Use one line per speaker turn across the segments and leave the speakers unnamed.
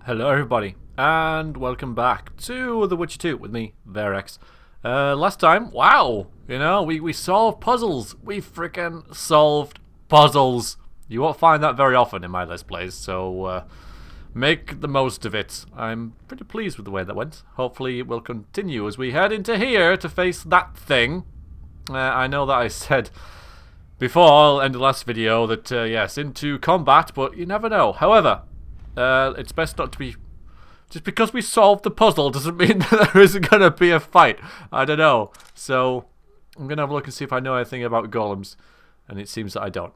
Hello everybody, and welcome back to The Witcher 2 with me, Verex. Last time, wow, we solved puzzles. We freaking solved puzzles. You won't find that very often in my Let's Plays, so make the most of it. I'm pretty pleased with the way that went. Hopefully it will continue as we head into here to face that thing. I know that I said before, in the last video, that yes, into combat, but you never know. However, it's best not to be... Just because we solved the puzzle doesn't mean that there isn't going to be a fight. I don't know. So, I'm going to have a look and see if I know anything about golems. And it seems that I don't.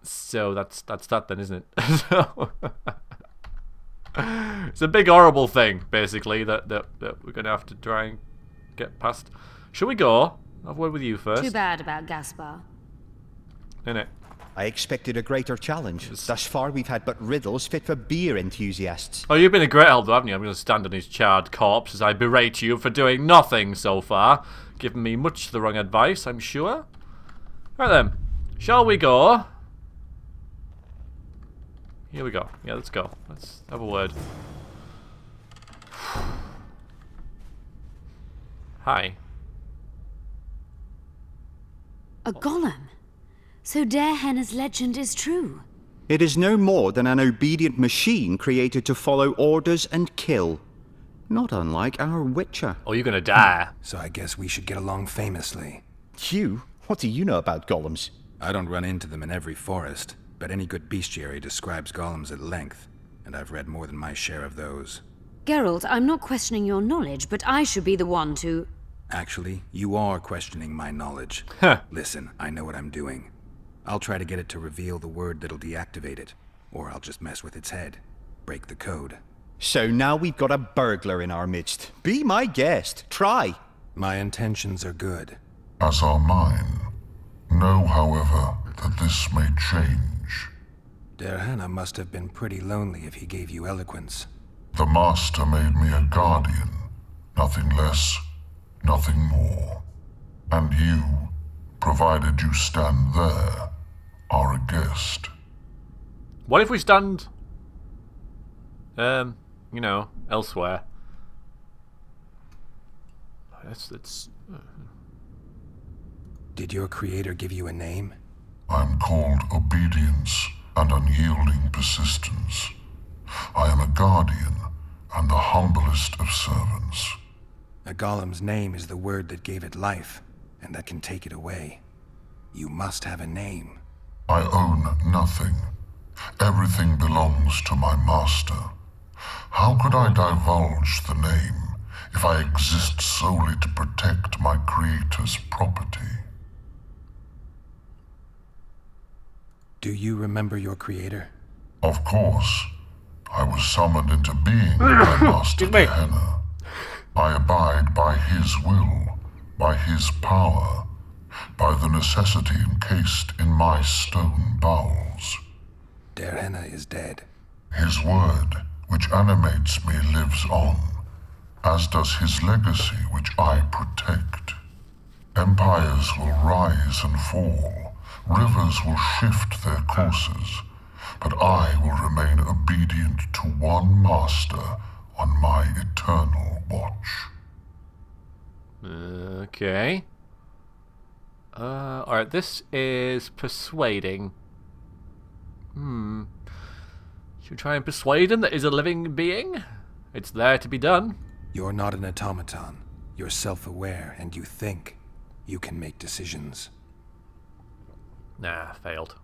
So, that's that then, isn't it? So, it's a big horrible thing, basically, that we're going to have to try and get past. Shall we go? I'll have a word with you first.
Too bad about Gaspar.
Innit?
I expected a greater challenge. Thus far, we've had but riddles fit for beer enthusiasts.
Oh, you've been a great help, though, haven't you? I'm going to stand on his charred corpse as I berate you for doing nothing so far. Giving me much the wrong advice, I'm sure. Right then. Shall we go? Here we go. Yeah, let's go. Let's have a word. Hi.
A golem? So Henna's legend is true?
It is no more than an obedient machine created to follow orders and kill. Not unlike our Witcher.
Oh, you're gonna die.
So I guess we should get along famously.
You? What do you know about golems?
I don't run into them in every forest, but any good bestiary describes golems at length, and I've read more than my share of those.
Geralt, I'm not questioning your knowledge, but I should be the one to...
Actually, you are questioning my knowledge. Listen, I know what I'm doing. I'll try to get it to reveal the word that'll deactivate it, or I'll just mess with its head. Break the code.
So now we've got a burglar in our midst. Be my guest. Try.
My intentions are good.
As are mine. Know, however, that this may change.
Henna must have been pretty lonely if he gave you eloquence.
The Master made me a guardian. Nothing less, nothing more. And you, provided you stand there, are a guest.
What if we stand, elsewhere? That's
Did your creator give you a name?
I'm called obedience and unyielding persistence. I am a guardian and the humblest of servants.
A golem's name is the word that gave it life, and that can take it away. You must have a name.
I own nothing. Everything belongs to my master. How could I divulge the name if I exist solely to protect my creator's property?
Do you remember your creator?
Of course. I was summoned into being by Master Henna. I abide by his will, by his power, by the necessity encased in my stone bowels.
Henna is dead.
His word, which animates me, lives on, as does his legacy, which I protect. Empires will rise and fall, rivers will shift their courses, but I will remain obedient to one master on my eternal watch.
okay. Alright, this is persuading. Should we try and persuade him that he's a living being? It's there to be done.
You're not an automaton. You're self-aware, and you think. You can make decisions.
Nah, failed.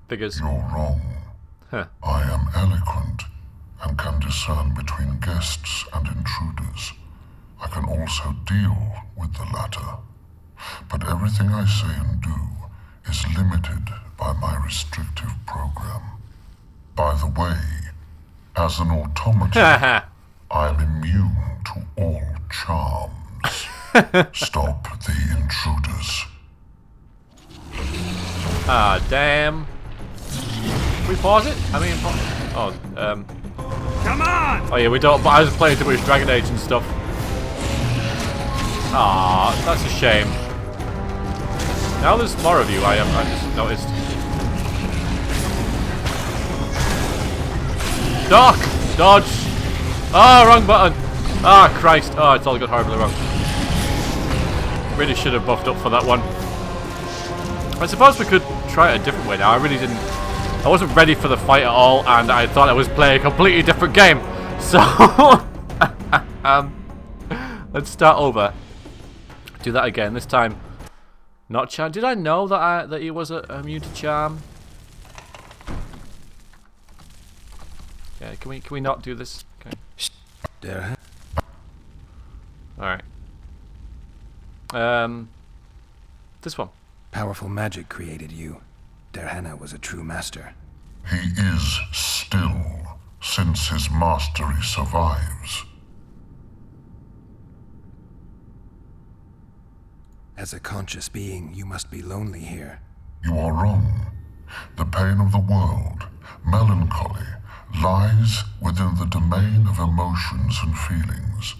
Figures.
You're wrong.
Huh.
I am eloquent and can discern between guests and intruders. I can also deal with the latter. But everything I say and do is limited by my restrictive program. By the way, as an automaton, I am immune to all charms. Stop the intruders.
Ah, damn. Can we pause it? I mean,
Come on!
oh yeah, we don't, but I was playing too much Dragon Age and stuff. Ah, that's a shame. Now there's more of you, I just noticed. Duck! Dodge! Oh, wrong button! Ah, Christ. Oh, it's all got horribly wrong. Really should have buffed up for that one. I suppose we could try it a different way now. I really didn't... I wasn't ready for the fight at all, and I thought I was playing a completely different game. So... let's start over. Do that again. This time, not charm. Did I know that that he was immune to charm? Yeah, can we not do this? Okay. All right. This one.
Powerful magic created you. Derhana was a true master.
He is still, since his mastery survives.
As a conscious being, you must be lonely here.
You are wrong. The pain of the world, melancholy, lies within the domain of emotions and feelings.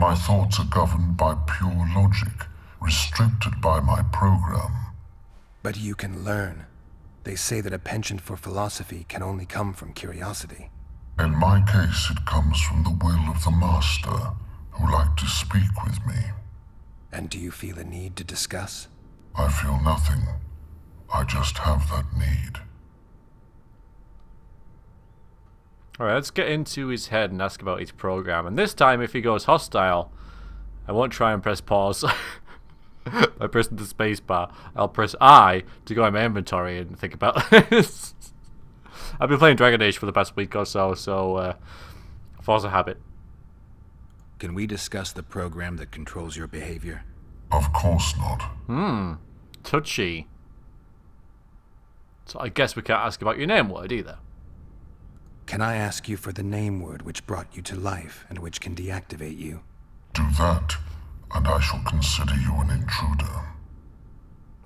My thoughts are governed by pure logic, restricted by my program.
But you can learn. They say that a penchant for philosophy can only come from curiosity.
In my case, it comes from the will of the Master, who liked to speak with me.
And do you feel a need to discuss?
I feel nothing. I just have that need.
Alright, let's get into his head and ask about his program. And this time, if he goes hostile, I won't try and press pause by pressing the spacebar. I'll press I to go in my inventory and think about this. I've been playing Dragon Age for the past week or so, force a habit.
Can we discuss the program that controls your behavior?
Of course not.
Touchy. So I guess we can't ask about your name word either.
Can I ask you for the name word which brought you to life and which can deactivate you?
Do that, and I shall consider you an intruder.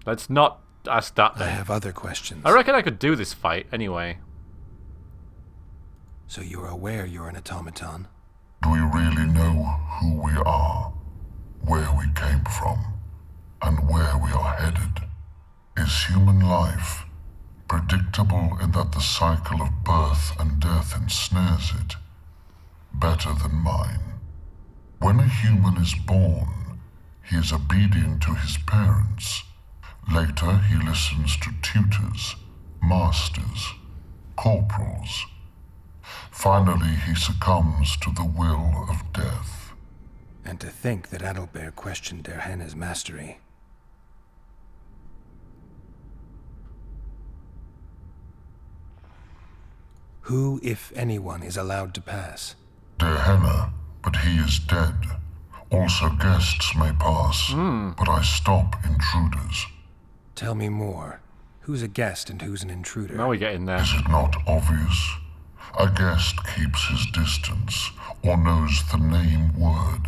Let's not ask that
I
then.
have other questions.
I reckon I could do this fight anyway.
So you're aware you're an automaton?
Do we really know who we are, where we came from, and where we are headed? Is human life predictable in that the cycle of birth and death ensnares it? Better than mine. When a human is born, he is obedient to his parents. Later, he listens to tutors, masters, corporals. Finally, he succumbs to the will of death.
And to think that Adalbert questioned Derhana's mastery. Who, if anyone, is allowed to pass?
Derhana, but he is dead. Also guests may pass, but I stop intruders.
Tell me more. Who's a guest and who's an intruder?
Now we get in there.
Is it not obvious? A guest keeps his distance, or knows the name word.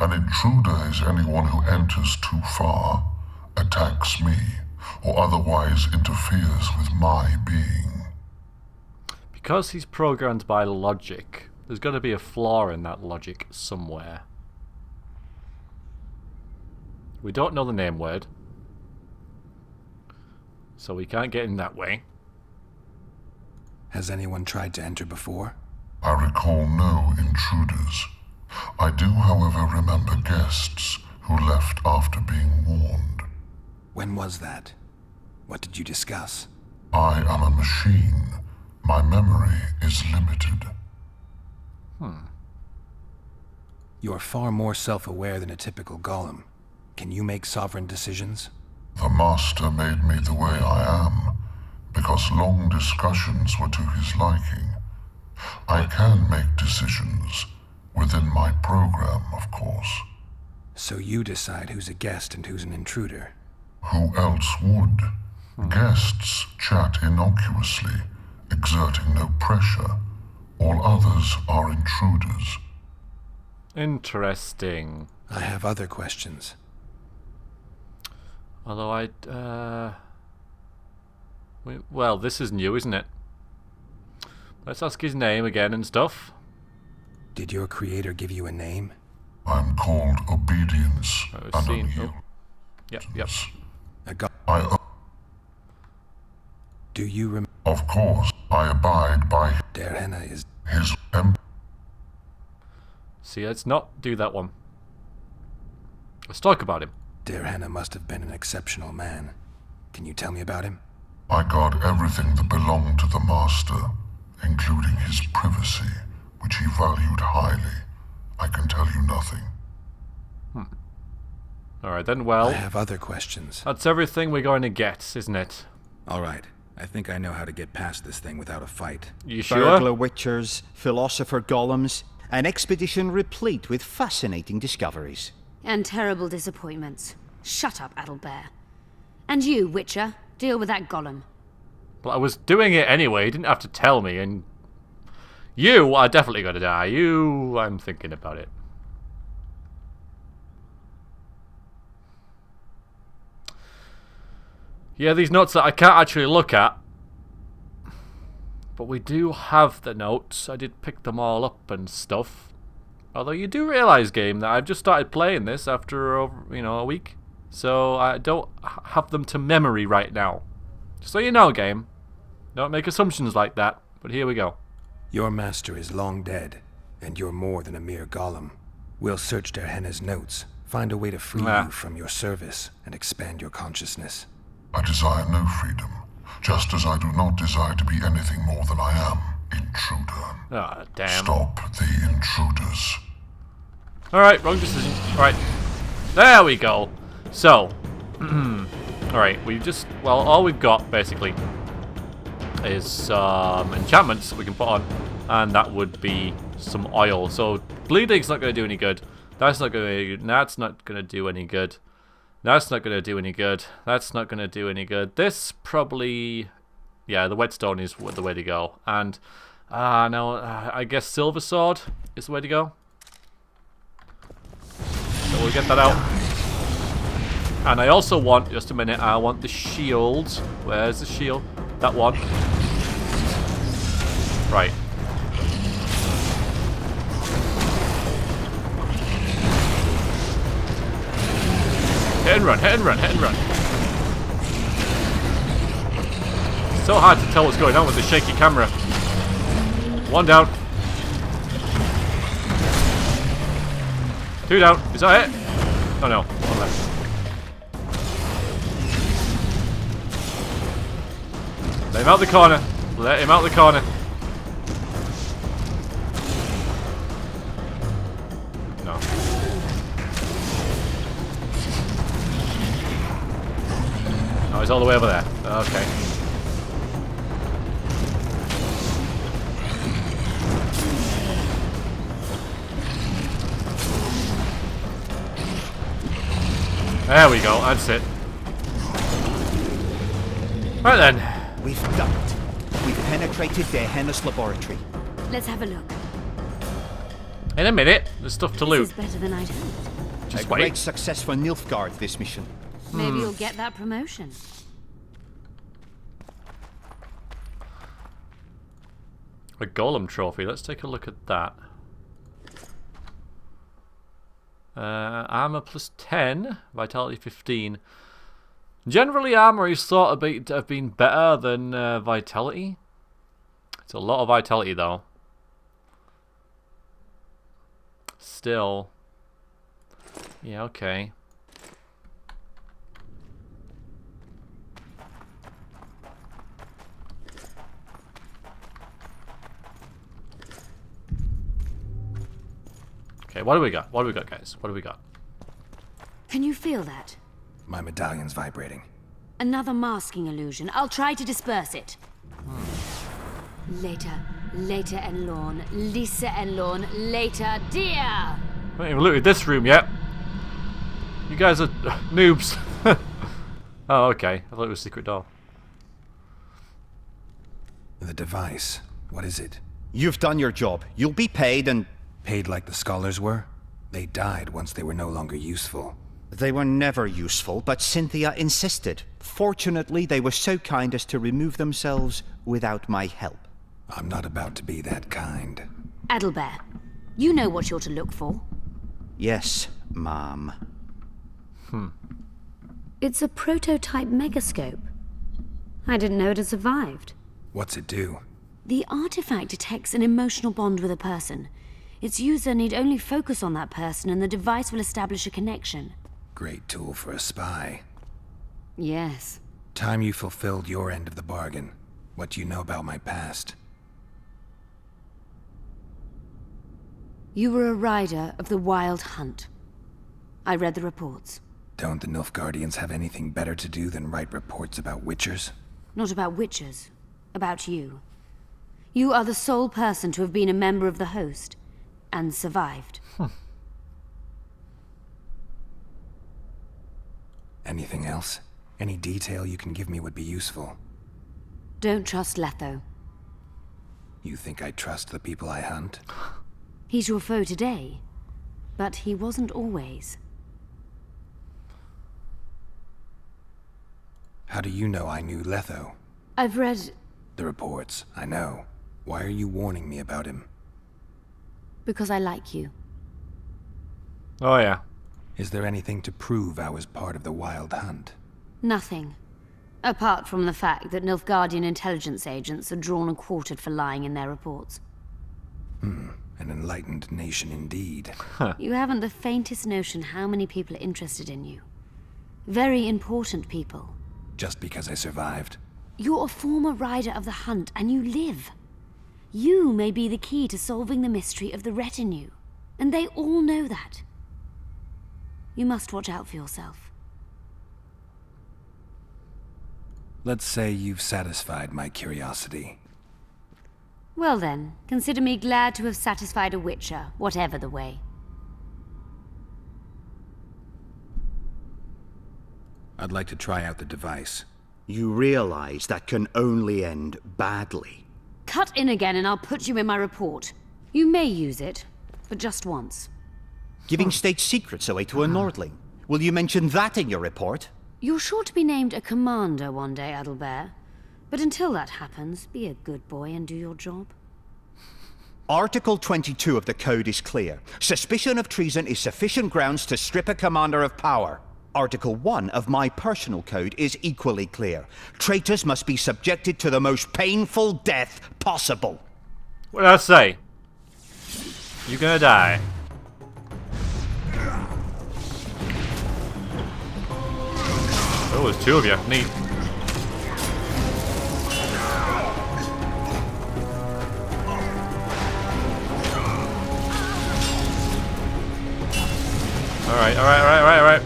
An intruder is anyone who enters too far, attacks me, or otherwise interferes with my being.
Because he's programmed by logic, there's got to be a flaw in that logic somewhere. We don't know the name word, so we can't get in that way.
Has anyone tried to enter before?
I recall no intruders. I do, however, remember guests who left after being warned.
When was that? What did you discuss?
I am a machine. My memory is limited.
You're far more self-aware than a typical golem. Can you make sovereign decisions?
The Master made me the way I am, because long discussions were to his liking. I can make decisions, within my program, of course.
So you decide who's a guest and who's an intruder.
Who else would? Guests chat innocuously, exerting no pressure. All others are intruders.
Interesting.
I have other questions.
Although well, this is new, isn't it? Let's ask his name again and stuff.
Did your creator give you a name?
I'm called Obedience
I've
and
seen-
Unyielding.
Yep.
A go-
I
Do you remember?
Of course, I abide by
Der Henne is...
his
See, let's not do that one. Let's talk about him.
Der Henne must have been an exceptional man. Can you tell me about him?
I guard everything that belonged to the Master, including his privacy, which he valued highly. I can tell you nothing.
Alright then, well,
I have other questions.
that's everything we're going to get, isn't it?
Alright, I think I know how to get past this thing without a fight.
You sure?
Burglar witchers, philosopher golems, an expedition replete with fascinating discoveries.
And terrible disappointments. Shut up, Adelbear. And you, Witcher, deal with that golem.
Well, I was doing it anyway, you didn't have to tell me, and... You are definitely going to die. I'm thinking about it. Yeah, these notes that I can't actually look at. But we do have the notes. I did pick them all up and stuff. Although you do realise, game, that I've just started playing this after, a week. So I don't have them to memory right now. Just so you know, game. Don't make assumptions like that. But here we go.
Your master is long dead, and you're more than a mere golem. We'll search Der Henne's notes, find a way to free you from your service, and expand your consciousness.
I desire no freedom, just as I do not desire to be anything more than I am, intruder.
Ah, damn.
Stop the intruders.
Alright, wrong decision. Alright. There we go. So. Alright, we've just... Well, all we've got, basically, is some enchantments that we can put on. And that would be some oil. So, bleeding's not going to do any good. That's not going to... That's not going to do any good. That's not going to do any good. That's not going to do any good. This probably... Yeah, the whetstone is the way to go. And... no, I guess silver sword is the way to go. So we'll get that out. And I also want, just a minute, I want the shield. Where's the shield? That one. Right. Hit and run, hit and run, hit and run. It's so hard to tell what's going on with the shaky camera. One down. Two down. Is that it? Oh no. One left. Let him out the corner. Let him out the corner. No. Oh, he's all the way over there. Okay. There we go, that's it. Right then.
We've done it. We've penetrated Der Henne's laboratory.
Let's have a look.
In a minute, there's stuff to loot.
This is better than I'd hoped.
Just
A
wait.
great success for Nilfgaard, this mission.
Maybe you'll get that promotion.
A golem trophy. Let's take a look at that. Armor plus 10, vitality 15. Generally, armor is thought to have been better than vitality. It's a lot of vitality, though. Still. Yeah, okay. Okay, what do we got? What do we got, guys? What do we got?
Can you feel that?
My medallion's vibrating.
Another masking illusion. I'll try to disperse it. Later, later and Lorn, Lisa and Lorn, later, dear!
I haven't even looted this room yet. You guys are noobs. Oh, okay. I thought it was a secret door.
The device. What is it?
You've done your job. You'll be paid and...
Paid like the scholars were? They died once they were no longer useful.
They were never useful, but Cynthia insisted. Fortunately, they were so kind as to remove themselves without my help.
I'm not about to be that kind.
Adelbear, you know what you're to look for.
Yes, ma'am.
It's a prototype megascope. I didn't know it had survived.
What's it do?
The artifact detects an emotional bond with a person. Its user need only focus on that person and the device will establish a connection.
Great tool for a spy.
Yes.
Time you fulfilled your end of the bargain. What do you know about my past?
You were a rider of the Wild Hunt. I read the reports.
Don't the Nilfgaardians have anything better to do than write reports about witchers?
Not about witches. About you. You are the sole person to have been a member of the host. And survived.
Anything else? Any detail you can give me would be useful.
Don't trust Letho.
You think I trust the people I hunt?
He's your foe today. But he wasn't always.
How do you know I knew Letho?
I've read...
The reports, I know. Why are you warning me about him?
Because I like you.
Oh, yeah.
Is there anything to prove I was part of the Wild Hunt?
Nothing. Apart from the fact that Nilfgaardian intelligence agents are drawn and quartered for lying in their reports.
An enlightened nation indeed.
You haven't the faintest notion how many people are interested in you. Very important people.
Just because I survived?
You're a former rider of the hunt, and you live. You may be the key to solving the mystery of the retinue, and they all know that. You must watch out for yourself.
Let's say you've satisfied my curiosity.
Well then, consider me glad to have satisfied a witcher, whatever the way.
I'd like to try out the device.
You realize that can only end badly.
Cut in again and I'll put you in my report. You may use it, but just once.
Giving state secrets away to a Nordling. Will you mention that in your report?
You're sure to be named a commander one day, Adalbert. But until that happens, be a good boy and do your job.
Article 22 of the Code is clear. Suspicion of treason is sufficient grounds to strip a commander of power. Article 1 of my personal code is equally clear. Traitors must be subjected to the most painful death possible.
What did I say? You're gonna die. Oh, there's two of you. Neat. Alright.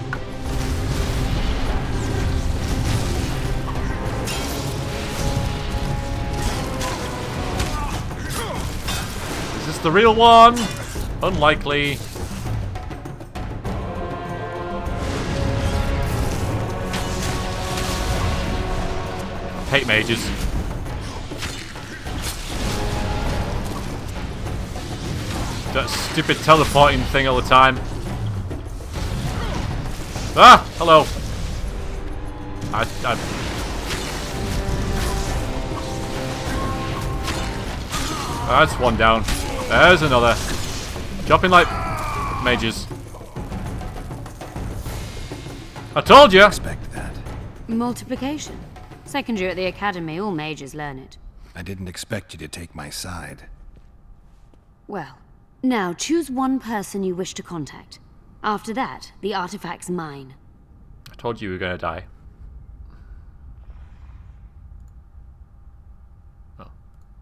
Is this the real one? Unlikely. I hate mages. That stupid teleporting thing all the time. Ah! Hello. That's one down. There's another. Dropping like mages. I told you!
Expect that.
Multiplication. Second year at the academy, all mages learn it.
I didn't expect you to take my side.
Well, now choose one person you wish to contact. After that, the artifact's mine.
I told you were gonna die. Oh.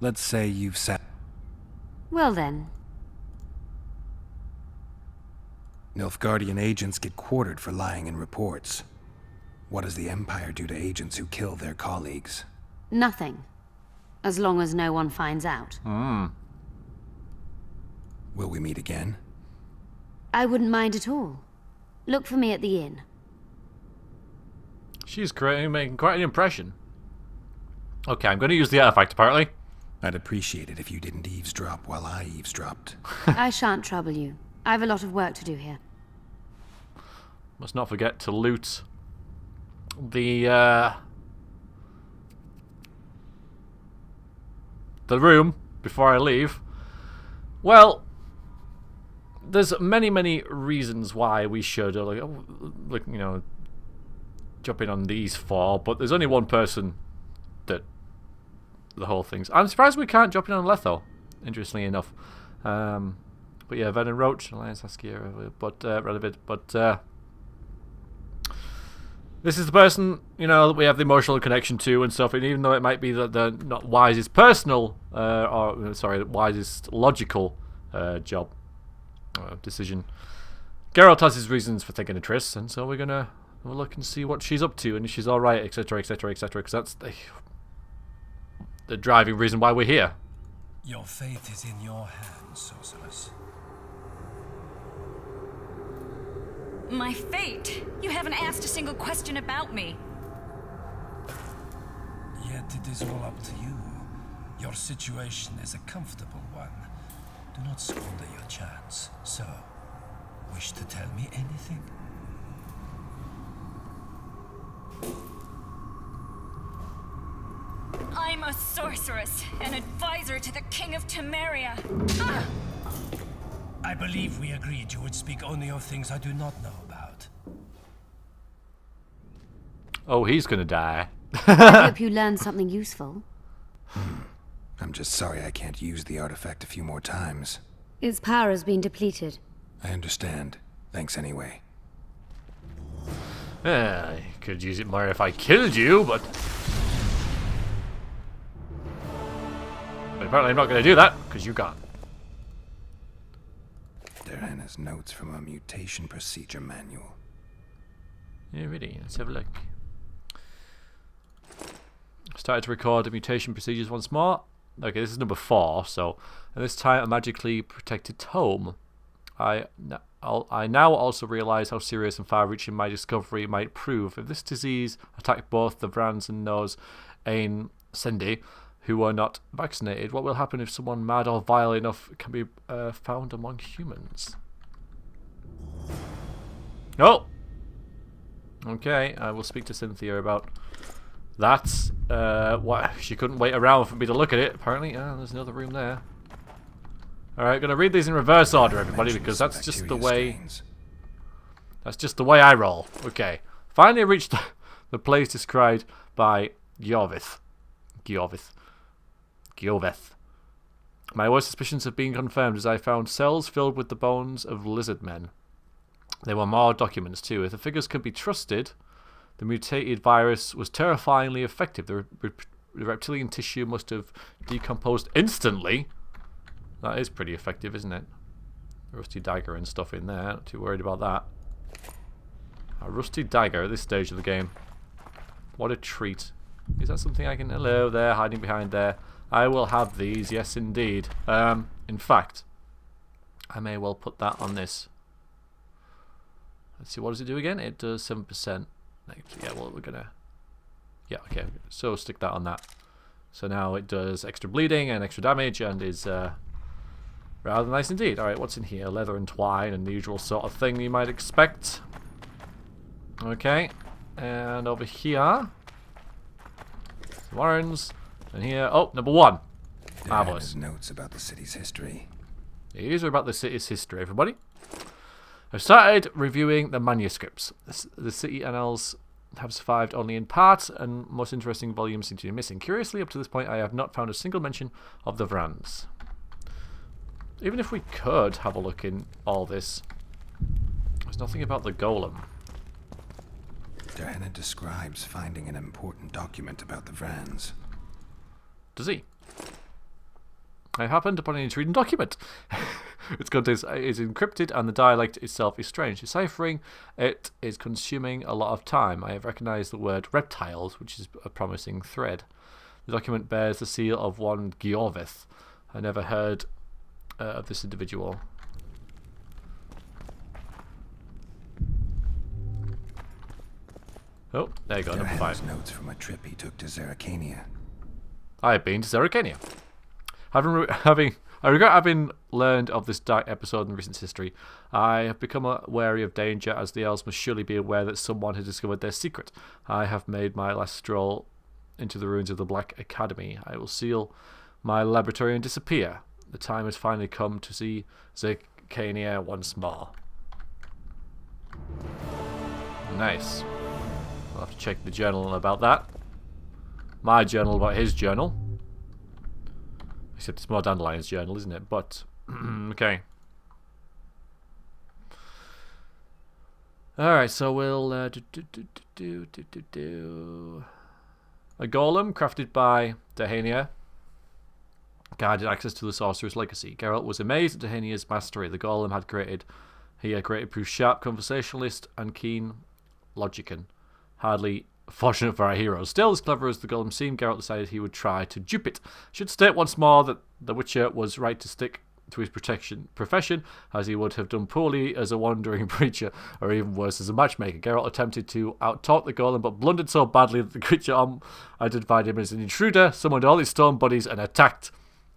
Let's say you've sat...
Well then,
Nilfgaardian agents get quartered for lying in reports. What does the Empire do to agents who kill their colleagues?
nothing. As long as no one finds out.
Will we meet again?
I wouldn't mind at all. Look for me at the inn.
She's making quite an impression. Okay, I'm gonna use the artifact apparently.
I'd appreciate it if you didn't eavesdrop while I eavesdropped.
I shan't trouble you. I have a lot of work to do here.
Must not forget to loot the room before I leave. Well, there's many reasons why we should like you know, jump in on these four, but there's only one person that the whole thing's... I'm surprised we can't drop in on Letho, interestingly enough. But yeah, Venom Roach, Alliance Askia, but relevant. But this is the person, you know, that we have the emotional connection to and stuff. And even though it might be that the not wisest personal, wisest logical job decision, Geralt has his reasons for taking a tryst, and so we're gonna look and see what she's up to and if she's all right, etc., etc., etc. Because that's the driving reason why we're here.
Your fate is in your hands, sorceress.
My fate? You haven't asked a single question about me.
Yet it is all up to you. Your situation is a comfortable one. Do not squander your chance. So, wish to tell me anything?
I'm a sorceress, an advisor to the King of Temeria. Ah!
I believe we agreed you would speak only of things I do not know about.
Oh, he's gonna die.
I hope you learned something useful.
I'm just sorry I can't use the artifact a few more times.
Its power has been depleted.
I understand. Thanks anyway.
I could use it more if I killed you, but apparently I'm not going to do that, because you can't.
Diana's notes from a mutation procedure manual.
Yeah, really. Let's have a look. Started to record the mutation procedures once more. Okay, this is number 4, so... And this time a magically protected tome. I now also realise how serious and far-reaching my discovery might prove. If this disease attacked both the Vrans and those Ain Sendi who are not vaccinated, what will happen if someone mad or vile enough can be found among humans? Oh! Okay, I will speak to Cynthia about that. What? She couldn't wait around for me to look at it, apparently. There's another room there. Alright, gonna read these in reverse order, everybody, because that's just the way... That's just the way I roll. Okay. Finally reached the place described by Gioveth. My worst suspicions have been confirmed as I found cells filled with the bones of lizard men. There were more documents too. If the figures can be trusted, the mutated virus was terrifyingly effective. The reptilian tissue must have decomposed instantly. That is pretty effective, isn't it? A rusty dagger and stuff in there. Not too worried about that. A rusty dagger at this stage of the game. What a treat. Is that something I can... Hello there, hiding behind there. I will have these, yes indeed. In fact, I may well put that on this. Let's see, what does it do again? It does 7%. Yeah, well, we're gonna... Yeah, okay. So stick that on that. So now it does extra bleeding and extra damage and is rather nice indeed. Alright, what's in here? Leather and twine and the usual sort of thing you might expect. Okay. And over here... Warrens. And here... Oh, number 1. Marvelous.
Notes about the city's history.
These are about the city's history, everybody. I've started reviewing the manuscripts. The city annals have survived only in part, and most interesting volumes seem to be missing. Curiously, up to this point, I have not found a single mention of the Vrans. Even if we could have a look in all this, there's nothing about the golem.
Diana describes finding an important document about the Vrans.
Does he? I happened upon an intriguing document. Its content is encrypted and the dialect itself is strange. Deciphering it is consuming a lot of time. I have recognized the word reptiles, which is a promising thread. The document bears the seal of one Gioveth. I never heard of this individual. Oh, there you go, number 5.
Notes from a trip he took to Zerrikania.
I have been to Zerrikania. I regret having learned of this dark episode in recent history. I have become wary of danger, as the elves must surely be aware that someone has discovered their secret. I have made my last stroll into the ruins of the Black Academy. I will seal my laboratory and disappear. The time has finally come to see Zerrikania once more. Nice. I'll have to check the journal about that. my journal about his journal. Except it's more Dandelion's journal, isn't it? But, okay. Alright, so we'll... A golem crafted by Dehania guarded access to the sorcerer's legacy. Geralt was amazed at Dehania's mastery. The golem had created... He had created proved sharp conversationalist and keen logician. Hardly fortunate for our heroes. Still, as clever as the golem seemed, Geralt decided he would try to dupe it. Should state once more that the Witcher was right to stick to his profession, as he would have done poorly as a wandering preacher, or even worse as a matchmaker. Geralt attempted to out-talk the golem, but blundered so badly that the creature identified him as an intruder, summoned all his stone buddies, and attacked.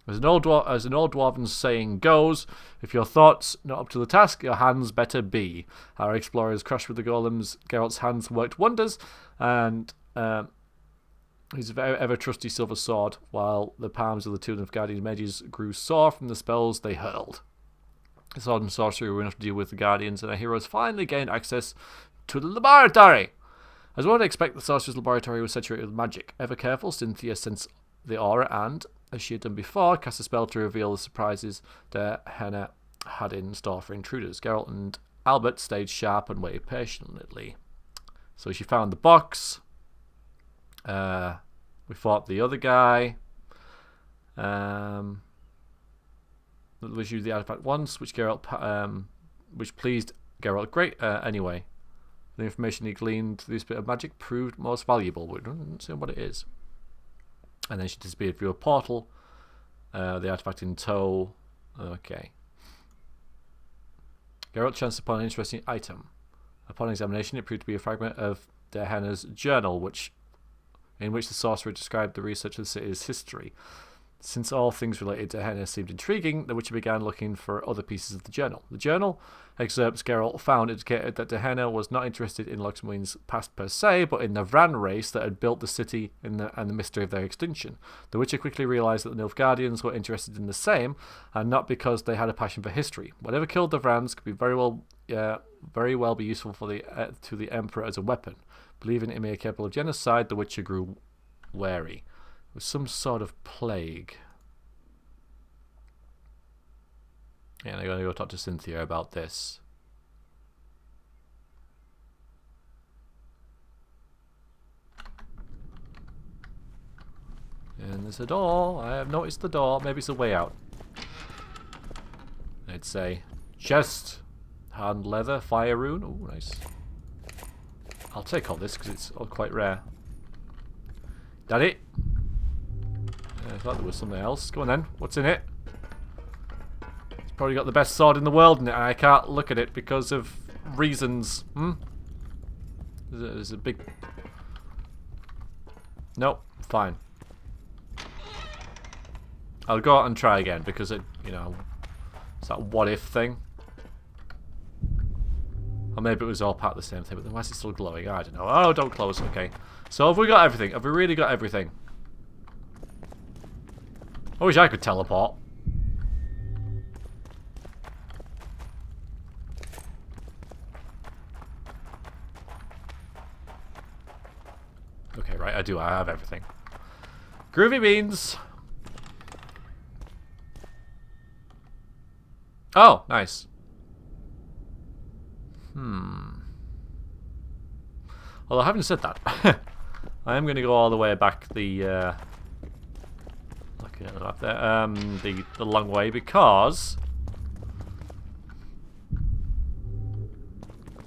As an old dwarven saying goes, if your thoughts not up to the task, your hands better be. Our explorers crashed with the golems. Geralt's hands worked wonders, and his ever-trusty silver sword, while the palms of the two Guardian mages grew sore from the spells they hurled. The sword and sorcery were enough to deal with the Guardians, and our heroes finally gained access to the laboratory. As one would expect, the sorcerer's laboratory was saturated with magic. Ever careful, Cynthia sensed the aura and, as she had done before, cast a spell to reveal the surprises that Hannah had in store for intruders. Geralt and Albert stayed sharp and waited patiently. So she found the box. We fought the other guy. Was used the artifact once, which pleased Geralt great. Anyway, the information he gleaned through this bit of magic proved most valuable. We don't see what it is. And then she disappeared through a portal. The artifact in tow. Okay. Geralt chanced upon an interesting item. Upon examination, it proved to be a fragment of Dehana's journal, in which the sorcerer described the research of the city's history. Since all things related to Hannah seemed intriguing, the Witcher began looking for other pieces of the journal. The journal excerpts Geralt found indicated that Dehana was not interested in Luxembourg's past per se, but in the Vran race that had built the city and the mystery of their extinction. The Witcher quickly realised that the Nilfgaardians were interested in the same, and not because they had a passion for history. Whatever killed the Vrans could be very well be useful for to the Emperor as a weapon. Believing it may be capable of genocide, the Witcher grew wary. It was some sort of plague. Yeah, they're going to go talk to Cynthia about this. And there's a door. I have noticed the door. Maybe it's a way out. It's a chest. Hand leather. Fire rune. Oh, nice. I'll take all this because it's all quite rare. That it? I thought there was something else. Go on then. What's in it? It's probably got the best sword in the world in it, and I can't look at it because of reasons. There's a big... Nope. Fine. I'll go out and try again because it, it's that what if thing. Or maybe it was all part of the same thing, but then why is it still glowing? I don't know. Oh, don't close. Okay. So have we got everything? Have we really got everything? I wish I could teleport. Okay, right, I do. I have everything. Groovy beans. Oh, nice. Although, having said that, I am going to go all the way back the the long way because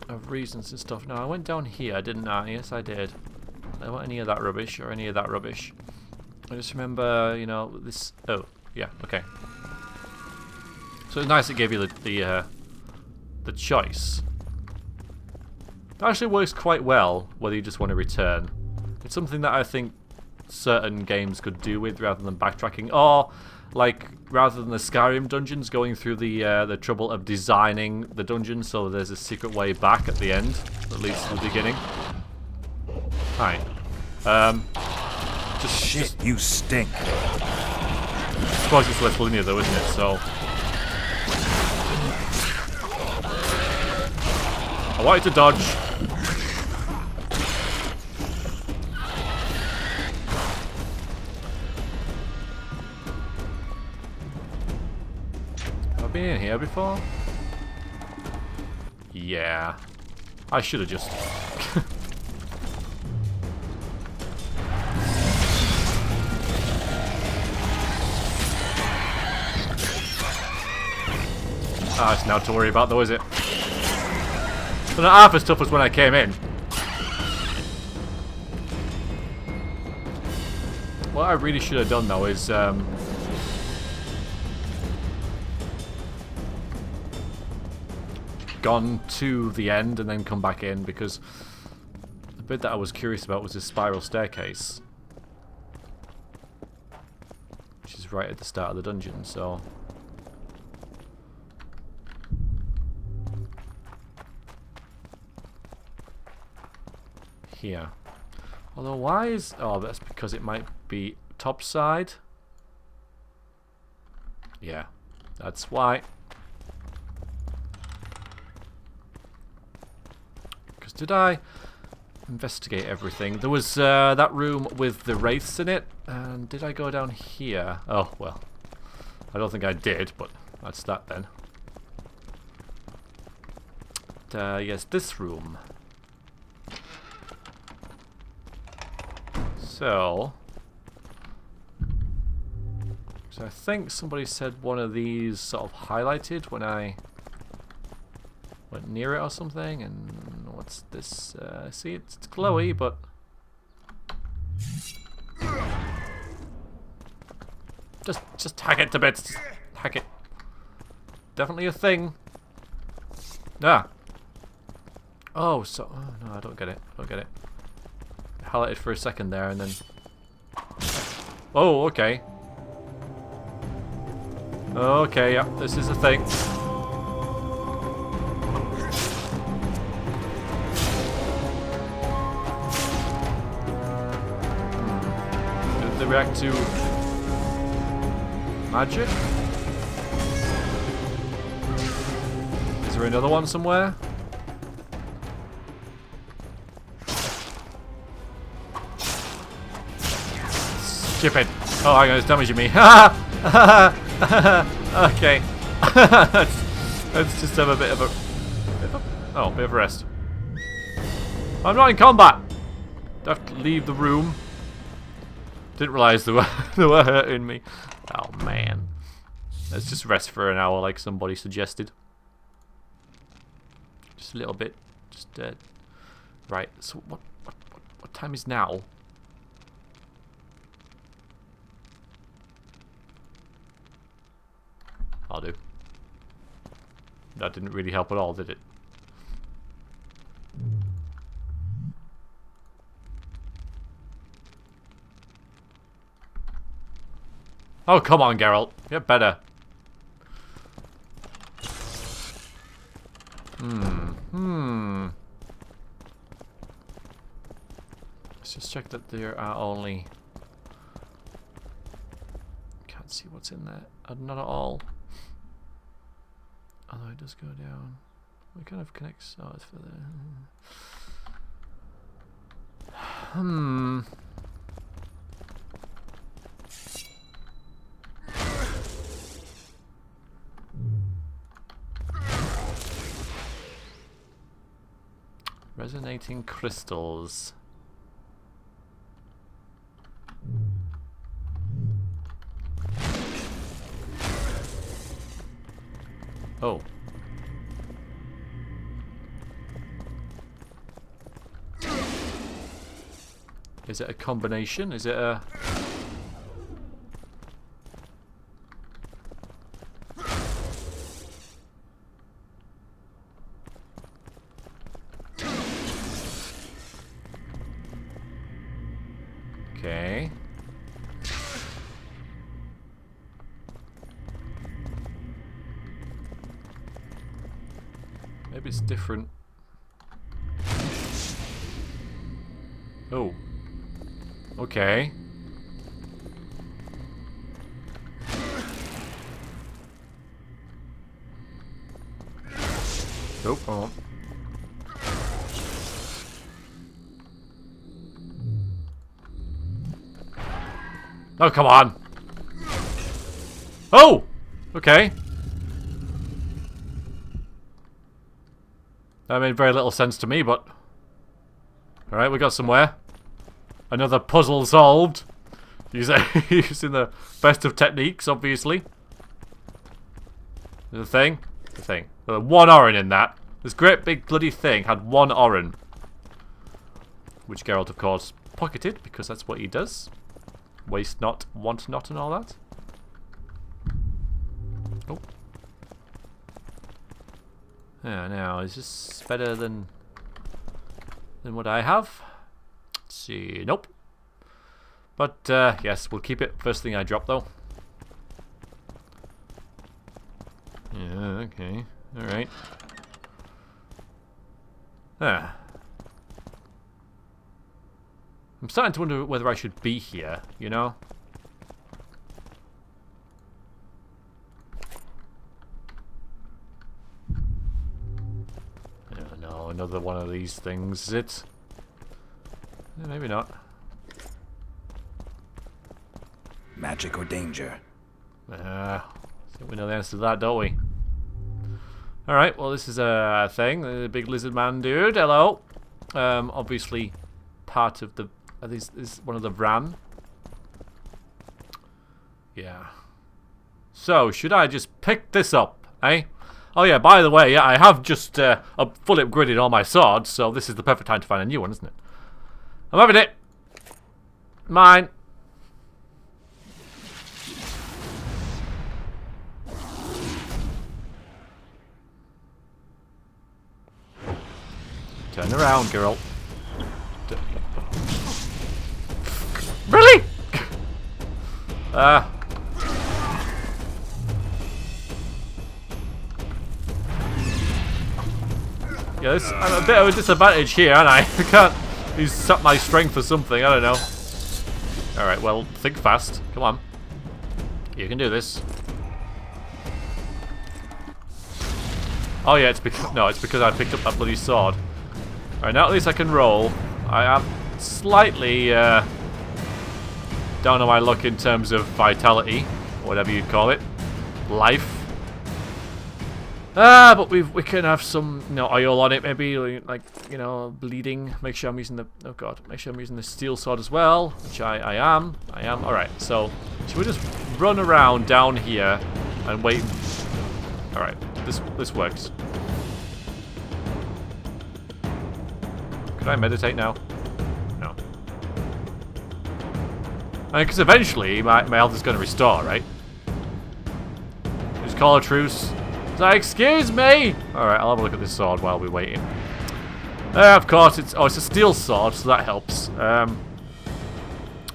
of reasons and stuff. No, I went down here, didn't I? Yes, I did. I don't want any of that rubbish or any of that rubbish. I just remember, this. Oh, yeah, okay. So it's nice it gave you the choice. It actually works quite well whether you just want to return. It's something that I think certain games could do with rather than backtracking, or like rather than the Skyrim dungeons, going through the trouble of designing the dungeon so there's a secret way back at the end that leads to the beginning. Hi.
Shit, you stink.
I suppose it's less linear though, isn't it? So I wanted to dodge. I been in here before? Yeah. I should have just... Ah, it's now to worry about though, is it? So not half as tough as when I came in. What I really should have done though is gone to the end and then come back in, because the bit that I was curious about was this spiral staircase, which is right at the start of the dungeon, so... Here. Although why is... Oh, that's because it might be top side. Yeah, that's why. Because did I investigate everything? There was that room with the wraiths in it. And did I go down here? Oh, well. I don't think I did, but that's that then. Yes, this room. So I think somebody said one of these sort of highlighted when I went near it or something. And what's this? See, it's glowy, but just hack it to bits. Just hack it. Definitely a thing. Ah. Oh, so no, I don't get it. I don't get it. Highlighted for a second there and then... Oh, okay. Okay, yep, this is a thing. Did they react to... magic? Is there another one somewhere? Stupid. Oh, hang on, it's damaging me. Okay. let's just have a bit of a rest. I'm not in combat. I have to leave the room. Didn't realise they were hurting me. Oh man. Let's just rest for an hour like somebody suggested. Just a little bit. Just right. So what time is now? I'll do. That didn't really help at all, did it? Oh, come on, Geralt. Get better. Let's just check that there are only... Can't see what's in there. Not at all. Although it does go down. It kind of connects. Oh, it's for the... Resonating crystals. Oh. Is it a combination? Is it a... Okay. Maybe it's different. Oh. Okay. Nope. Oh. Oh, come on. Oh! Okay. That made very little sense to me, but... Alright, we got somewhere. Another puzzle solved. Using the best of techniques, obviously. The thing. There's one orange in that. This great big bloody thing had one orange. Which Geralt, of course, pocketed, because that's what he does. Waste not, want not, and all that. Oh. Yeah, now, is this better than what I have? Let's see. Nope. But, yes, we'll keep it. First thing I drop, though. Yeah, okay. Alright. Ah. I'm starting to wonder whether I should be here, you know? I don't know, another one of these things, is it? Maybe not.
Magic or danger?
I think we know the answer to that, don't we? Alright, well this is a thing. The big lizard man dude, hello. Obviously part of the... This is one of the Vran. Yeah. So, should I just pick this up, eh? Oh yeah, by the way, yeah, I have just fully upgraded all my swords, so this is the perfect time to find a new one, isn't it? I'm having it! Mine! Turn around, Geralt. Really? Yeah, I'm a bit of a disadvantage here, aren't I? I can't use up my strength for something, I don't know. Alright, well, think fast. Come on. You can do this. Oh yeah, it's because I picked up that bloody sword. Alright, now at least I can roll. I am slightly down on my luck in terms of vitality, or whatever you'd call it. Life. But we can have some, you know, oil on it, maybe, like, you know, bleeding. Make sure I'm using the, oh god, make sure I'm using the steel sword as well, which I am. Alright, so, should we just run around down here and wait? Alright, this works. Could I meditate now? No. I mean, because eventually my health is going to restore, right? Just call a truce. Like, excuse me! Alright, I'll have a look at this sword while we're waiting. Of course, it's a steel sword, so that helps.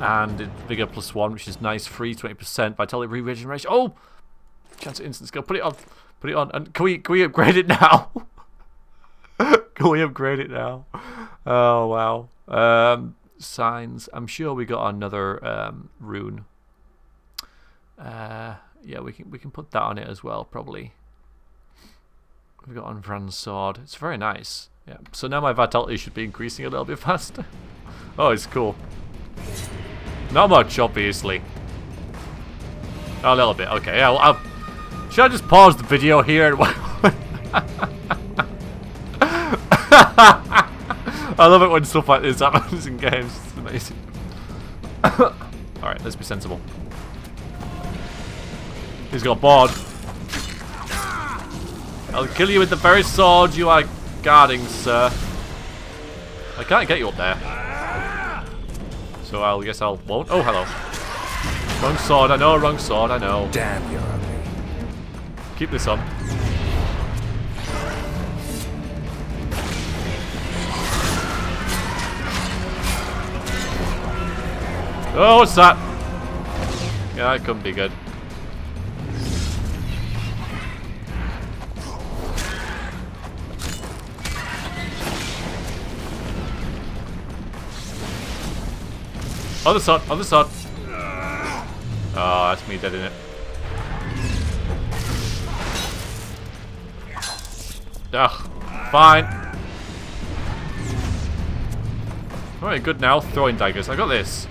And it's vigor +1, which is nice. Free 20%. Vitality regeneration. Oh! Chance of instant skill. Put it on. Put it on. And can we upgrade it now? Can we upgrade it now? Oh, wow. Signs. I'm sure we got another rune. Yeah, we can put that on it as well, probably. We've got on Vran's sword. It's very nice. Yeah. So now my vitality should be increasing a little bit faster. Oh, it's cool. Not much, obviously. Oh, a little bit. Okay. Yeah. Well, should I just pause the video here? And I love it when stuff like this happens in games. It's amazing. Alright, let's be sensible. He's got bored. I'll kill you with the very sword you are guarding, sir. I can't get you up there. So I guess I won't. Oh, hello. Wrong sword, I know, wrong sword, I know.
Damn, you're ugly.
Keep this on. Oh, what's that? Yeah, it couldn't be good. Other side, other side. Oh, that's me dead in it. Ugh, fine. Alright, good now. Throwing daggers. I got this.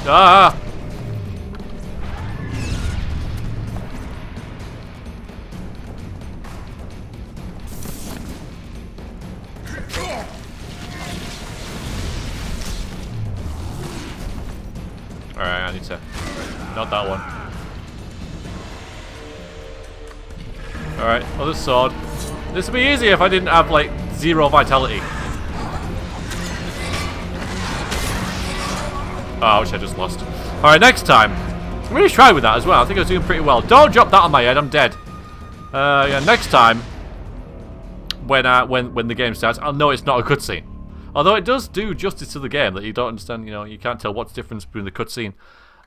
Ah! Alright, I need to... Not that one. Alright, other sword. This would be easier if I didn't have, like, 0 vitality. Oh, I wish I just lost. Alright, next time. I'm really trying with that as well. I think I was doing pretty well. Don't drop that on my head, I'm dead. Yeah, next time, when the game starts, I'll know it's not a cutscene. Although it does do justice to the game that you don't understand, you know, you can't tell what's the difference between the cutscene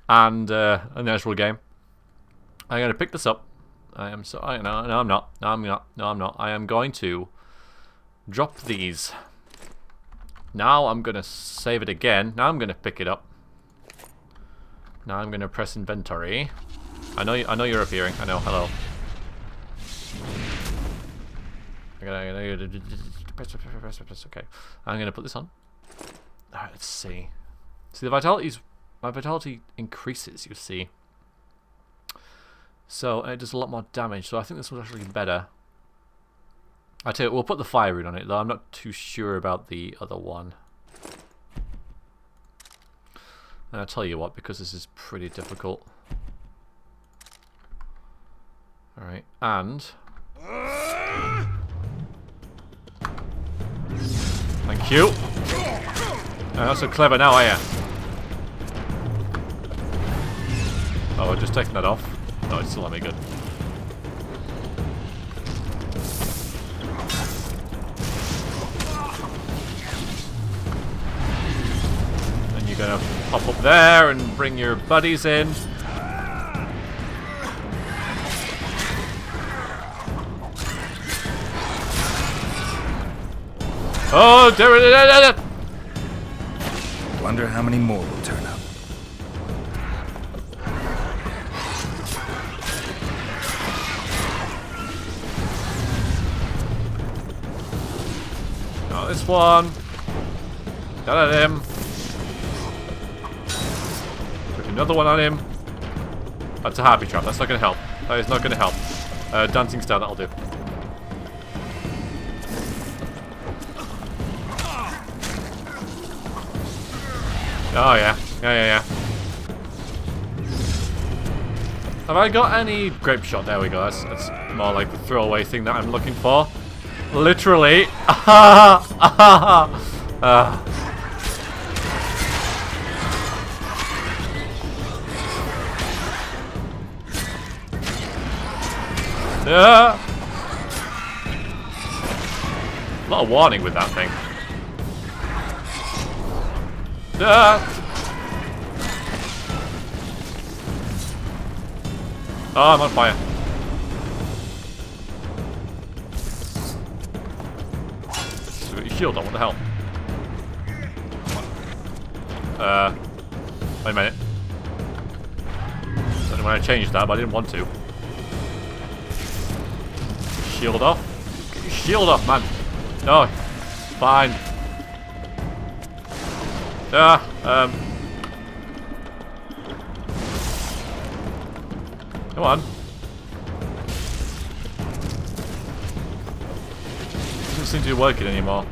and an actual game. I'm going to pick this up. I am so... no, I'm not. No, I'm not. No, I'm not. I am going to drop these. Now I'm going to save it again. Now I'm going to pick it up. Now I'm going to press inventory. I know you're appearing. I know. Hello. Okay. I'm going to put this on. Alright, let's see. See, my vitality increases, you see. So it does a lot more damage, so I think this one's actually better. I tell you, we'll put the fire rune on it, though I'm not too sure about the other one. And I'll tell you what, because this is pretty difficult. Alright, and... Thank you. You're not so clever now, are you? Oh, I've just taken that off. No, it's still not me good. And you're gonna pop up there and bring your buddies in. Oh, there.
Wonder how many more will turn up.
Oh, this one. Got at him. Put another one on him. That's a happy trap. That's not going to help. That is not going to help. Dancing star, that'll do. Oh yeah. Yeah. Have I got any grape shot? There we go. That's more like the throwaway thing that I'm looking for. Literally. Yeah. A lot of warning with that thing. Oh, I'm on fire. So got your shield on, what the hell? Wait a minute. I don't know when I changed that, but I didn't want to. Shield off. Get your shield off, man. No. Fine. Come on. Doesn't seem to be working anymore.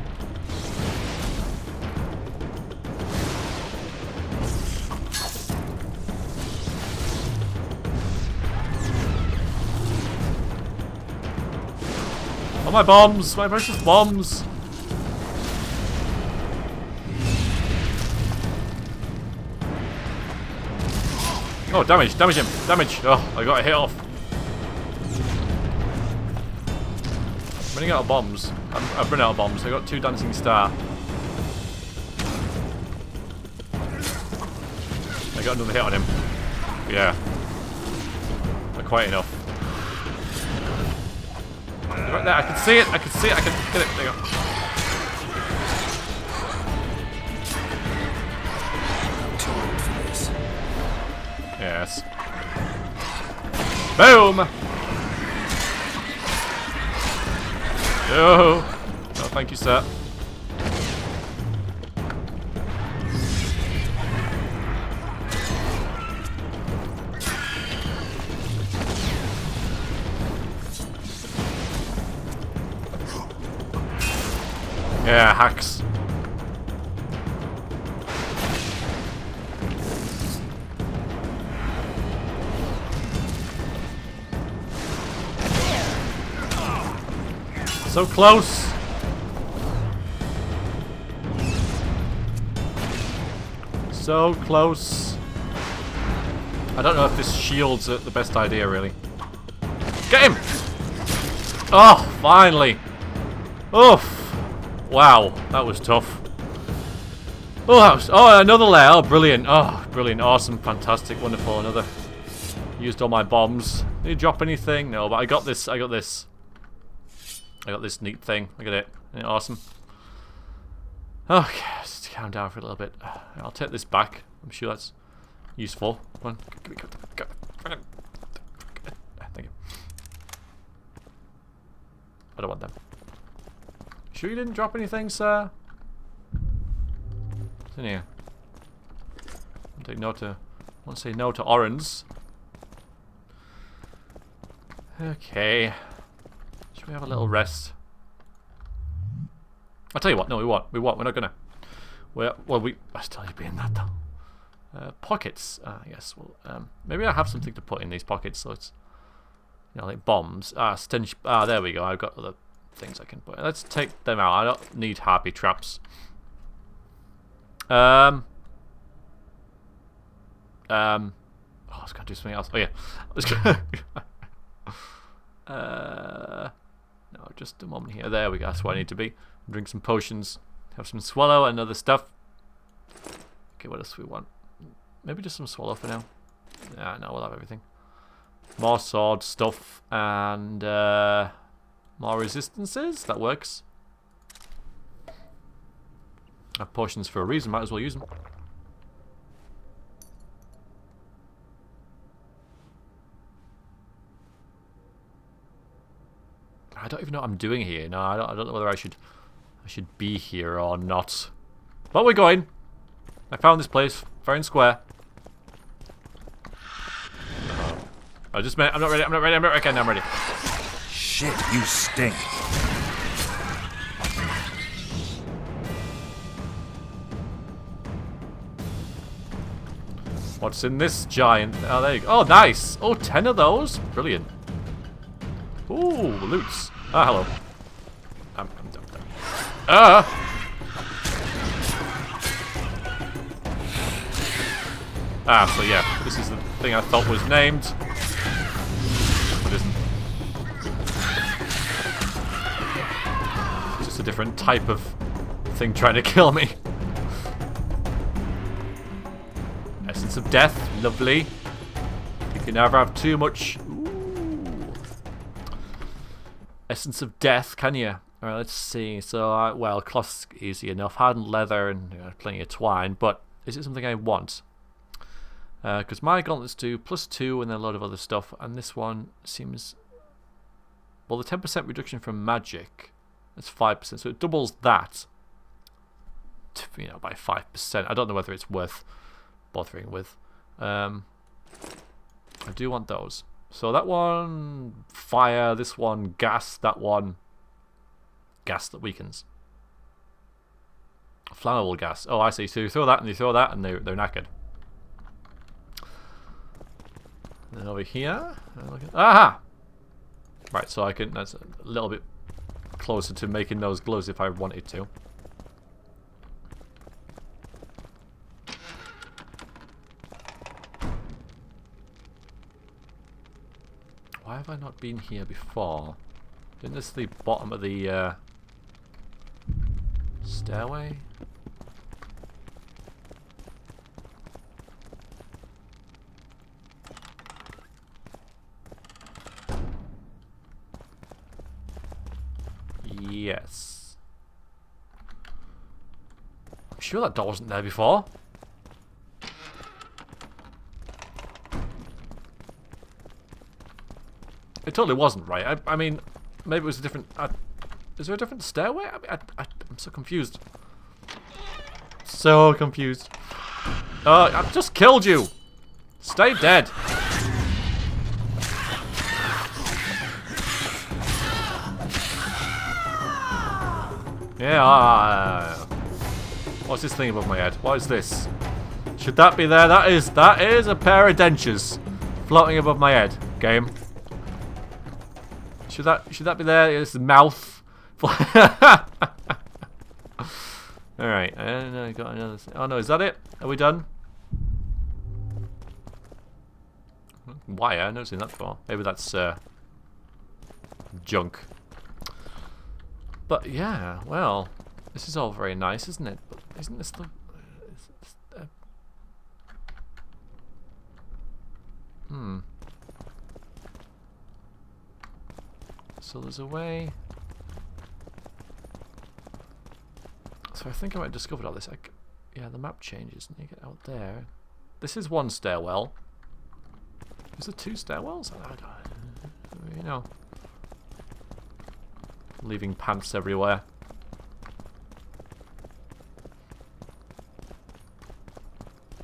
Oh, my bombs! My precious bombs! Oh, damage him, damage. Oh, I got a hit off. I'm running out of bombs. I've run out of bombs. I got 2 dancing star. I got another hit on him. Yeah. Not quite enough. Right there, I can see it, I can get it. There you go. Yes. Boom! Yo! Oh, thank you, sir. Yeah, hacks. So close. So close. I don't know if this shield's the best idea, really. Get him! Oh, finally. Oof. Wow, that was tough. Oh, that was, oh, another layer. Oh, brilliant. Oh, brilliant. Awesome. Fantastic. Wonderful. Another. Used all my bombs. Did you drop anything? No, but I got this. I got this. I got this neat thing. Look at it. Isn't it awesome? Okay, let's calm down for a little bit. I'll take this back. I'm sure that's useful. Come on. Thank you. I don't want them. Sure you didn't drop anything, sir? What's in here? Take no to. I want to say no to orange. Okay. Should we have a little rest? I'll tell you what. No, we won't. We won't. We're not gonna. Well, I still need to be in that though. Pockets. Yes. Well, maybe I have something to put in these pockets, so it's, you know, like bombs. Stench. There we go. I've got other things I can put. Let's take them out. I don't need harpy traps. Oh, I was gonna do something else. Oh yeah. I was gonna. No, just a moment here. There we go. That's where I need to be. Drink some potions. Have some swallow and other stuff. Okay, what else do we want? Maybe just some swallow for now. No, we'll have everything. More sword stuff and more resistances. That works. I have potions for a reason. Might as well use them. I don't even know what I'm doing here. No, I don't know whether I should be here or not. But we're going. I found this place, fair and square. I just meant I'm not ready. I'm not ready. I'm not ready. Okay, now I'm ready.
Shit, you stink.
What's in this giant? Oh, there you go. Oh, nice. Oh, 10 of those. Brilliant. Ooh, loots. Ah, hello. I'm done. So yeah, this is the thing I thought was named. But isn't. It's just a different type of thing trying to kill me. Essence of death, lovely. You can never have too much. Essence of death, can you? Alright, let's see. So, well, cloth's easy enough. Hardened leather and plenty of twine, but is it something I want? Because my gauntlets do +2 and then a lot of other stuff, and this one seems... Well, the 10% reduction from magic, that's 5%, so it doubles that, you know, by 5%. I don't know whether it's worth bothering with. I do want those. So that one, fire, this one, gas, that one, gas that weakens. Flammable gas. Oh, I see. So you throw that and you throw that and they're knackered. And then over here. Aha! Right, so I can, that's a little bit closer to making those glows if I wanted to. Why have I not been here before? Isn't this the bottom of the stairway? Yes. I'm sure that door wasn't there before. It totally wasn't, right? I mean, maybe it was a different... is there a different stairway? I mean, I'm so confused. So confused. I've just killed you! Stay dead! Yeah, what's this thing above my head? What is this? Should that be there? That is a pair of dentures floating above my head. Game. Should that be there? It's the mouth. Alright, and I got another... Oh no, is that it? Are we done? Wire, I've never seen that before. Maybe that's junk. But yeah, well, this is all very nice, isn't it? But isn't this the... So there's a way... So I think I might have discovered all this. Yeah, the map changes and you get out there. This is one stairwell. Is there two stairwells? I don't, you know. Leaving pants everywhere.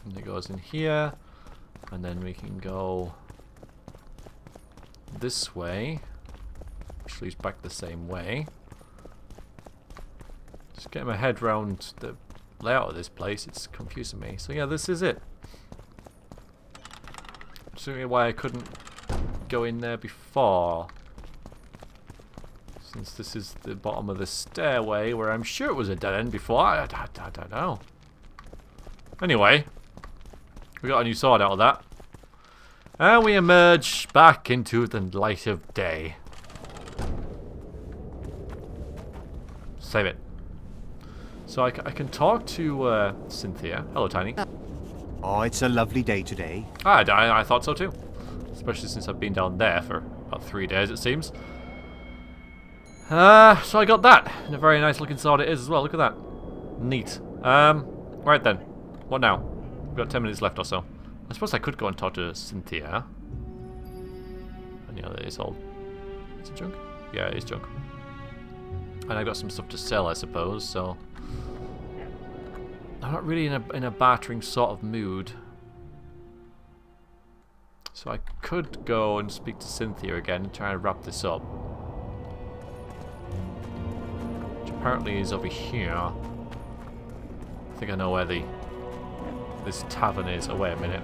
And it goes in here. And then we can go this way. Which leads back the same way. Just getting my head round the layout of this place, it's confusing me. So yeah, this is it. Assuming why I couldn't go in there before. Since this is the bottom of the stairway, where I'm sure it was a dead end before. I don't know. Anyway, we got a new sword out of that. And we emerge back into the light of day. Save it. So I can talk to Cynthia. Hello, Tiny.
Oh, it's a lovely day today.
I thought so too. Especially since I've been down there for about 3 days, it seems. So I got that. And a very nice looking sword it is as well. Look at that. Neat. Right then. What now? We've got 10 minutes left or so. I suppose I could go and talk to Cynthia. And you know, it's all... Is it junk? Yeah, it is junk. And I got some stuff to sell, I suppose, so... I'm not really in a bartering sort of mood. So I could go and speak to Cynthia again and try and wrap this up. Which apparently is over here. I think I know where this tavern is. Oh, wait a minute.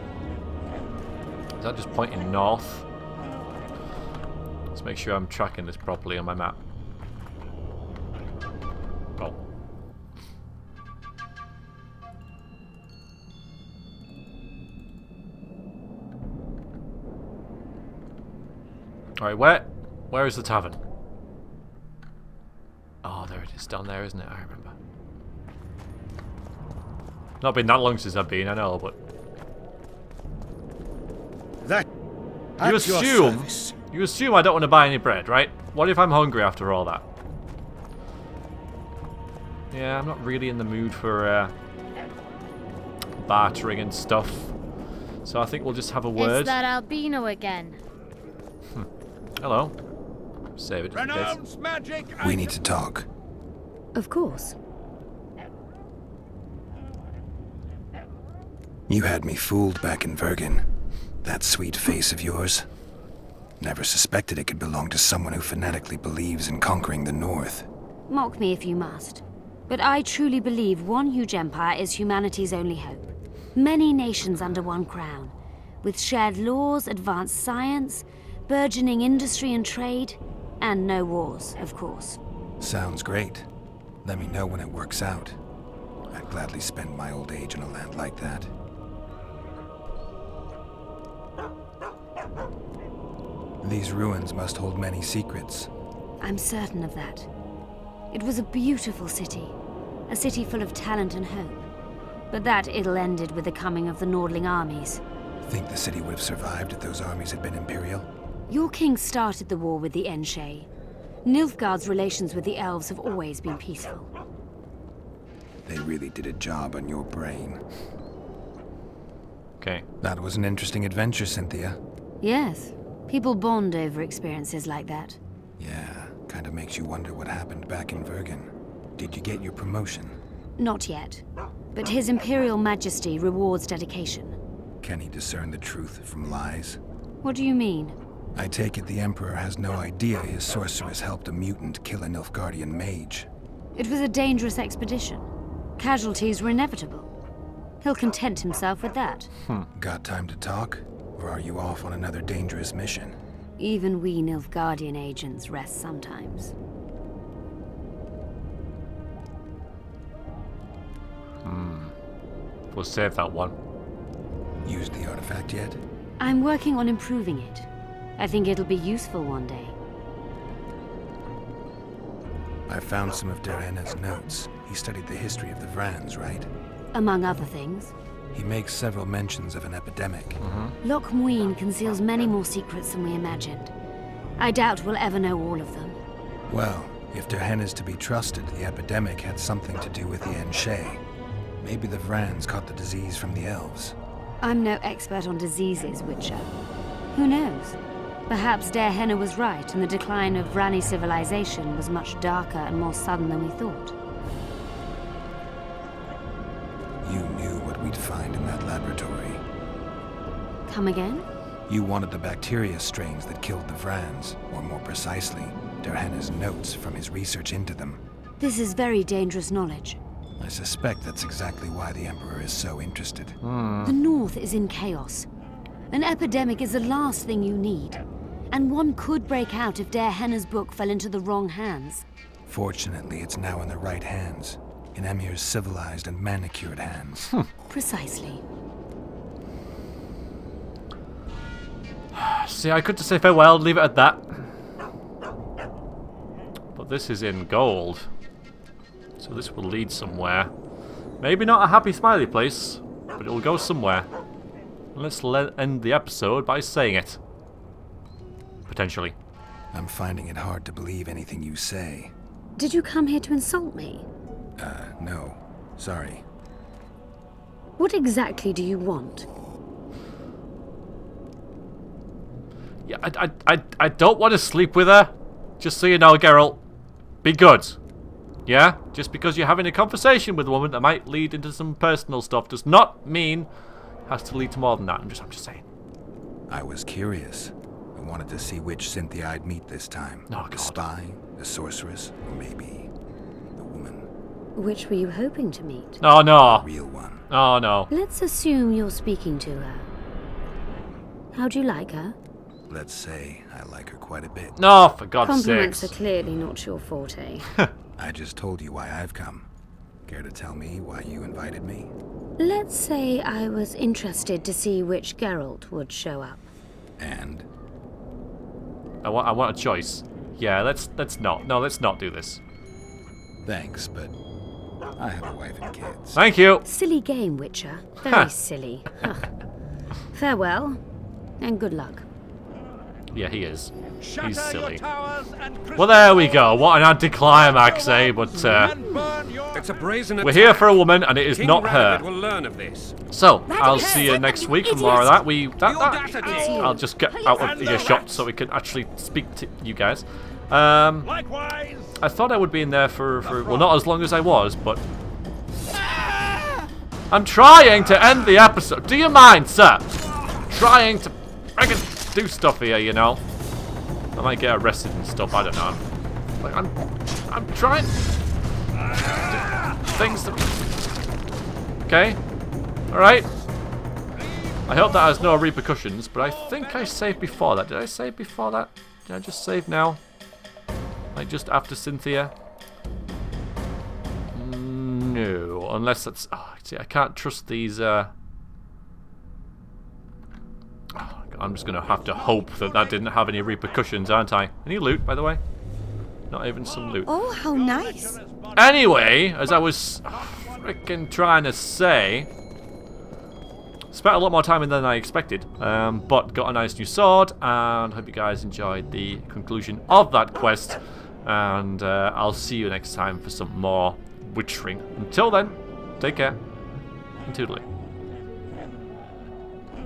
Is that just pointing north? Let's make sure I'm tracking this properly on my map. Oh. Alright, where is the tavern? Oh, there it is, down there, isn't it? I remember. Not been that long since I've been, I know, but... You assume I don't want to buy any bread, right? What if I'm hungry after all that? Yeah, I'm not really in the mood for bartering and stuff. So I think we'll just have a word.
It's that albino again.
Hello. Save it just in case.
Magic!
We need to talk.
Of course.
You had me fooled back in Vergen. That sweet face of yours. Never suspected it could belong to someone who fanatically believes in conquering the North.
Mock me if you must. But I truly believe one huge empire is humanity's only hope. Many nations under one crown, with shared laws, advanced science, burgeoning industry and trade, and no wars, of course.
Sounds great. Let me know when it works out. I'd gladly spend my old age in a land like that. These ruins must hold many secrets.
I'm certain of that. It was a beautiful city. A city full of talent and hope. But that ill ended with the coming of the Nordling armies.
Think the city would have survived if those armies had been Imperial?
Your king started the war with the Enshe. Nilfgaard's relations with the elves have always been peaceful.
They really did a job on your brain.
Okay.
That was an interesting adventure, Cynthia.
Yes. People bond over experiences like that.
Yeah, kind of makes you wonder what happened back in Vergen. Did you get your promotion?
Not yet. But His Imperial Majesty rewards dedication.
Can he discern the truth from lies?
What do you mean?
I take it the Emperor has no idea his sorceress helped a mutant kill a Nilfgaardian mage.
It was a dangerous expedition. Casualties were inevitable. He'll content himself with that.
Got time to talk? Or are you off on another dangerous mission?
Even we Nilfgaardian agents rest sometimes.
We'll save that one.
Used the artifact yet?
I'm working on improving it. I think it'll be useful one day.
I found some of Derhenna's notes. He studied the history of the Vrans, right?
Among other things.
He makes several mentions of an epidemic.
Loch Muin conceals many more secrets than we imagined. I doubt we'll ever know all of them.
Well, if Derhenna's to be trusted, the epidemic had something to do with the Enshe. Maybe the Vrans caught the disease from the elves.
I'm no expert on diseases, Witcher. Who knows? Perhaps Derhenna was right, and the decline of Vrani civilization was much darker and more sudden than we thought.
You knew what we'd find in that laboratory.
Come again?
You wanted the bacteria strains that killed the Vrans, or more precisely, Derhenna's notes from his research into them.
This is very dangerous knowledge.
I suspect that's exactly why the Emperor is so interested.
The North is in chaos. An epidemic is the last thing you need. And one could break out if Derhenna's book fell into the wrong hands.
Fortunately, it's now in the right hands. In Emir's civilized and manicured hands.
Precisely.
See, I could just say farewell, leave it at that. But this is in gold. So this will lead somewhere. Maybe not a happy smiley place, but it will go somewhere. Let's end the episode by saying it. Potentially.
I'm finding it hard to believe anything you say.
Did you come here to insult me?
No. Sorry.
What exactly do you want?
Yeah, I don't want to sleep with her. Just so you know, Geralt. Be good. Yeah? Just because you're having a conversation with a woman that might lead into some personal stuff does not mean it has to lead to more than that. I'm just saying.
I was curious. I wanted to see which Cynthia I'd meet this time.
Oh,
the
God.
spy, the sorceress, or maybe the woman.
Which were you hoping to meet?
Oh, no.
Real one.
Oh, no.
Let's assume you're speaking to her. How'd you like her?
Let's say I like her quite a bit.
No, for God's
Compliments are
sakes.
clearly not your forte.
I just told you why I've come. Care to tell me why you invited me?
Let's say I was interested to see which Geralt would show up.
And?
I want a choice. Yeah, let's not. No, let's not do this.
Thanks, but I have a wife and kids.
Thank you.
Silly game, Witcher. Very silly. Ugh. Farewell, and good luck.
Yeah, he is. He's silly. Well, there we go. What an anticlimax, eh? But
It's a brazen
we're here for a woman, and it is
King
not
Rabbit
her.
will learn of this.
So I'll see you next week for more of that.
audacity.
I'll just get out of earshot so we can actually speak to you guys. I thought I would be in there for well, not as long as I was, but I'm trying to end the episode. Do you mind, sir? Trying to friggin' do stuff here, you know. I might get arrested and stuff. I don't know. Like I'm trying things to. Okay. All right. I hope that has no repercussions, but I think I saved before that. Did I save before that? Did I just save now? Like just after Cynthia? No, unless that's. Oh, see, I can't trust these. I'm just gonna have to hope that that didn't have any repercussions, aren't I? Any loot, by the way? Not even some loot.
Oh, how nice.
Anyway, as I was freaking trying to say, spent a lot more time in than I expected, but got a nice new sword, and hope you guys enjoyed the conclusion of that quest. And I'll see you next time for some more witchering. Until then, take care and toodaloo.